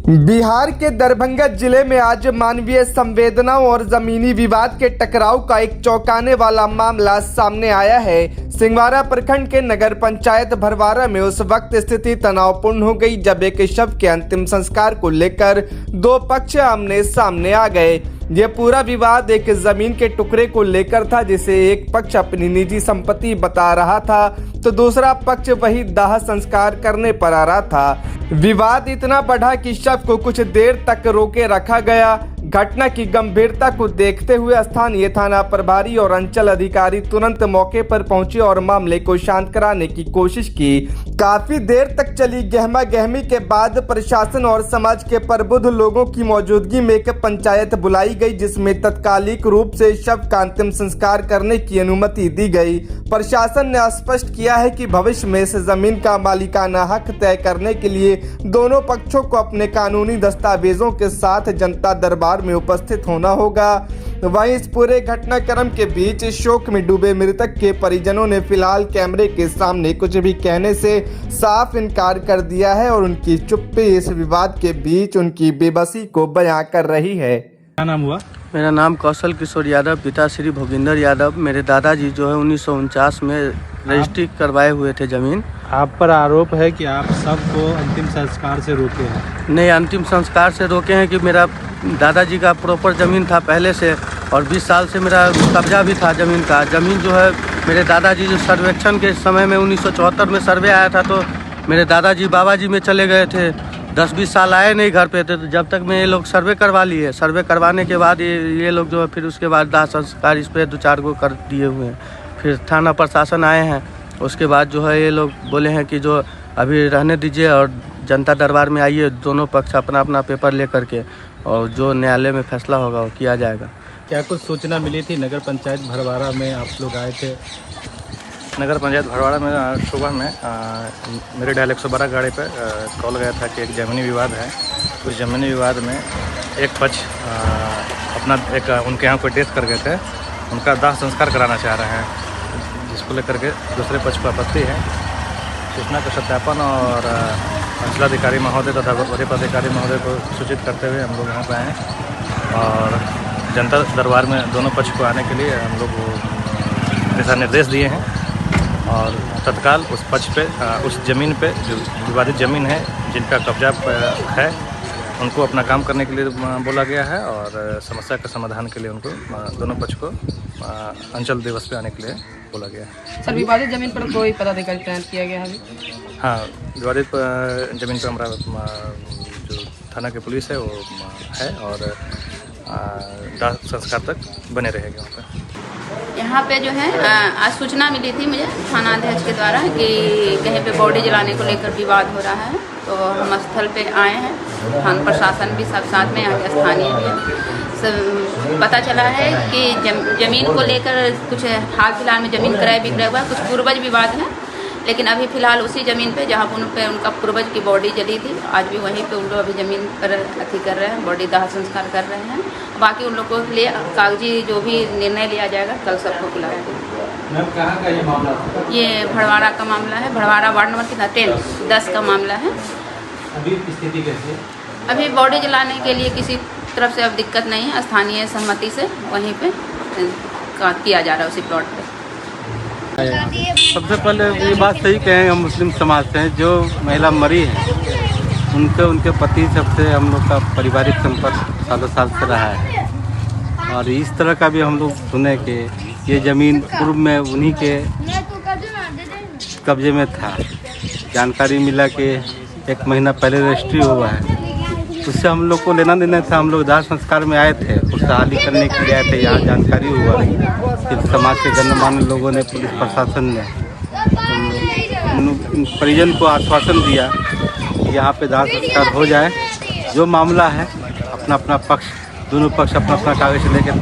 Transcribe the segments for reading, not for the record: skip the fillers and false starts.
बिहार के दरभंगा जिले में आज मानवीय संवेदनाओं और जमीनी विवाद के टकराव का एक चौंकाने वाला मामला सामने आया है। सिंघवाड़ा प्रखंड के नगर पंचायत भरवारा में उस वक्त स्थिति तनावपूर्ण हो गई जब एक शव के अंतिम संस्कार को लेकर दो पक्ष आमने सामने आ गए। ये पूरा विवाद एक जमीन के टुकड़े को लेकर था, जिसे एक पक्ष अपनी निजी संपत्ति बता रहा था तो दूसरा पक्ष वही दाह संस्कार करने पर आ रहा था। विवाद इतना बढ़ा कि शव को कुछ देर तक रोके रखा गया। घटना की गंभीरता को देखते हुए स्थानीय थाना प्रभारी और अंचल अधिकारी तुरंत मौके पर पहुंचे और मामले को शांत कराने की कोशिश की। काफी देर तक चली गहमा गहमी के बाद प्रशासन और समाज के प्रबुद्ध लोगों की मौजूदगी में एक पंचायत बुलाई गई, जिसमें तत्कालिक रूप से शव का अंतिम संस्कार करने की अनुमति दी गई। प्रशासन ने स्पष्ट किया है कि भविष्य में इस जमीन का मालिकाना हक तय करने के लिए दोनों पक्षों को अपने कानूनी दस्तावेजों के साथ जनता दरबार में उपस्थित होना होगा। वहीं इस पूरे घटनाक्रम के बीच शोक में डूबे मृतक के परिजनों ने फिलहाल कैमरे के सामने कुछ भी कहने से साफ इनकार कर दिया है और उनकी चुप्पी इस विवाद के बीच उनकी बेबसी को बयां कर रही है। क्या नाम हुआ? मेरा नाम कौशल किशोर यादव, पिता श्री भोगिंदर यादव। मेरे दादाजी जो है 1949 में रजिस्ट्री करवाए हुए थे ज़मीन। आप पर आरोप है कि आप सबको अंतिम संस्कार से रोके हैं। नहीं, अंतिम संस्कार से रोके हैं कि मेरा दादाजी का प्रॉपर ज़मीन था पहले से और 20 साल से मेरा कब्जा भी था ज़मीन का। ज़मीन जो है मेरे दादाजी जो सर्वेक्षण के समय में 1974 में सर्वे आया था तो मेरे दादाजी बाबा जी में चले गए थे। 10-20 साल आए नहीं घर पे थे, तो जब तक में ये लोग सर्वे करवा लिए। सर्वे करवाने के बाद ये लोग जो है फिर उसके बाद दाह संस्कार इस पर 2-4 गो कर दिए हुए हैं। फिर थाना प्रशासन आए हैं, उसके बाद जो है ये लोग बोले हैं कि जो अभी रहने दीजिए और जनता दरबार में आइए, दोनों पक्ष अपना अपना पेपर ले करके और जो न्यायालय में फैसला होगा वो किया जाएगा। क्या कुछ सूचना मिली थी? नगर पंचायत भरवारा में आप लोग आए थे। नगर पंचायत भरवाड़ा में सुबह में मेरे डायल 112 गाड़ी पे कॉल गया था कि एक ज़मीनी विवाद है। उस ज़मीनी विवाद में एक पक्ष अपना एक उनके यहाँ कोई डेथ कर गए थे, उनका दाह संस्कार कराना चाह रहे हैं, जिसको लेकर के दूसरे पक्ष को आपत्ति है। सूचना का सत्यापन और अंचलाधिकारी महोदय तथा वरीय पदाधिकारी महोदय को सूचित करते हुए हम लोग यहाँ पर आए और जनता दरबार में दोनों पक्ष को आने के लिए हम लोग दिशा निर्देश दिए हैं और तत्काल उस पक्ष पे उस ज़मीन पे जो विवादित ज़मीन है जिनका कब्जा है उनको अपना काम करने के लिए बोला गया है और समस्या के समाधान के लिए उनको दोनों पक्ष को अंचल दिवस पे आने के लिए बोला गया है। सर, विवादित जमीन पर कोई पदाधिकारी तैनात किया गया है अभी? हाँ, विवादित ज़मीन पर हमारा जो थाना के पुलिस है वो है और दाह संस्कार तक बने रहेंगे वहाँ पर। यहाँ पे जो है आज सूचना मिली थी मुझे थाना अध्यक्ष के द्वारा कि कहीं पे बॉडी जलाने को लेकर विवाद हो रहा है, तो हम स्थल पे आए हैं। थाना प्रशासन भी सब साथ में, यहाँ के स्थानीय भी सब पता चला है कि ज़मीन को लेकर कुछ हाल फिलहाल में ज़मीन क्रय विक्रय हुआ, कुछ पूर्वज विवाद है। लेकिन अभी फ़िलहाल उसी ज़मीन पे जहाँ पे उनका पूर्वज की बॉडी जली थी, आज भी वहीं पे उन लोग अभी ज़मीन पर अथी कर रहे हैं, बॉडी दाह संस्कार कर रहे हैं। बाकी उन लोगों के लिए कागजी जो भी निर्णय लिया जाएगा कल सबको बुलाया जाएगा। कहाँ का ये मामला था? ये भड़वाड़ा का मामला है, भड़वाड़ा वार्ड नंबर कितना 10 का मामला है। अभी स्थिति कैसी है? अभी बॉडी जलाने के लिए किसी तरफ से अब दिक्कत नहीं है, स्थानीय सहमति से वहीं पे किया जा रहा है उसी प्लॉट पे। सबसे पहले ये बात सही कहें, हम मुस्लिम समाज से हैं। जो महिला मरी है उनके पति सबसे हम लोग का पारिवारिक संपर्क सालों साल से रहा है और इस तरह का भी हम लोग सुने कि ये ज़मीन पूर्व में उन्हीं के कब्जे में था। जानकारी मिला कि 1 महीना पहले रजिस्ट्री हुआ है, उससे हम लोग को लेना देना था। हम लोग दाह संस्कार में आए थे, खुशहाली करने के लिए आए थे। यहाँ जानकारी हुआ फिर समाज के गणमान्य लोगों ने, पुलिस प्रशासन ने उन परिजन को आश्वासन दिया कि यहाँ पे दाह संस्कार हो जाए। जो मामला है अपना अपना पक्ष, दोनों पक्ष अपना अपना कागज लेकर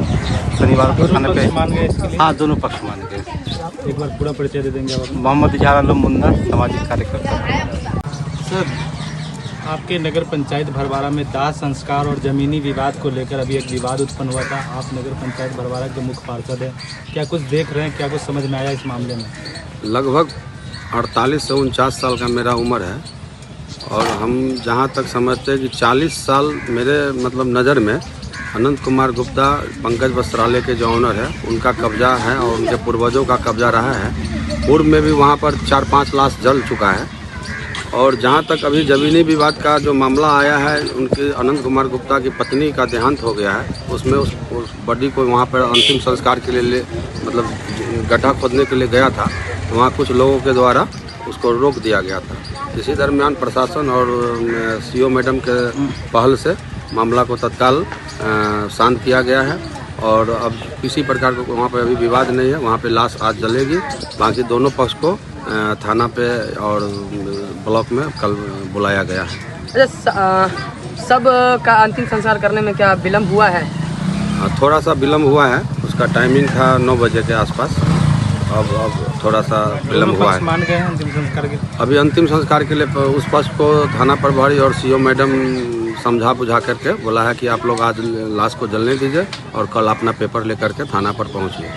शनिवार को थाने पे। हाँ, दोनों पक्ष मान गए। एक बार पूरा परिचय दे देंगे आप? मोहम्मद इजहार आलम मुन्ना, सामाजिक कार्यकर्ता। सर, आपके नगर पंचायत भरवारा में दाह संस्कार और ज़मीनी विवाद को लेकर अभी एक विवाद उत्पन्न हुआ था। आप नगर पंचायत भरवारा के मुख्य पार्षद हैं, क्या कुछ देख रहे हैं, क्या कुछ समझ में आया इस मामले में? लगभग 48 से 49 साल का मेरा उम्र है और हम जहाँ तक समझते हैं कि 40 साल मेरे मतलब नज़र में अनंत कुमार गुप्ता पंकज वस्त्रालय के जो ऑनर है उनका कब्जा है और उनके पूर्वजों का कब्जा रहा है। पूर्व में भी वहाँ पर 4-5 लाश जल चुका है। और जहाँ तक अभी ज़मीनी विवाद का जो मामला आया है, उनके अनंत कुमार गुप्ता की पत्नी का देहांत हो गया है। उसमें उस बॉडी को वहाँ पर अंतिम संस्कार के लिए मतलब गड्ढा खोदने के लिए गया था, तो वहाँ कुछ लोगों के द्वारा उसको रोक दिया गया था। इसी दरमियान प्रशासन और सीओ मैडम के पहल से मामला को तत्काल शांत किया गया है और अब किसी प्रकार का वहाँ पर अभी विवाद नहीं है। वहाँ पे लाश आज जलेगी। बाकी दोनों पक्ष को थाना पे और ब्लॉक में कल बुलाया गया है। अच्छा, सब का अंतिम संस्कार करने में क्या विलम्ब हुआ है? थोड़ा सा विलम्ब हुआ है। उसका टाइमिंग था 9 बजे के आसपास। अब थोड़ा सा विलम्ब हुआ है। मान गए हैं अंतिम संस्कार के? अभी अंतिम संस्कार के लिए उस पक्ष को थाना प्रभारी और सीओ मैडम समझा बुझा करके बोला है कि आप लोग आज लाश को जलने दीजिए और कल अपना पेपर लेकर के थाना पर पहुँचिए।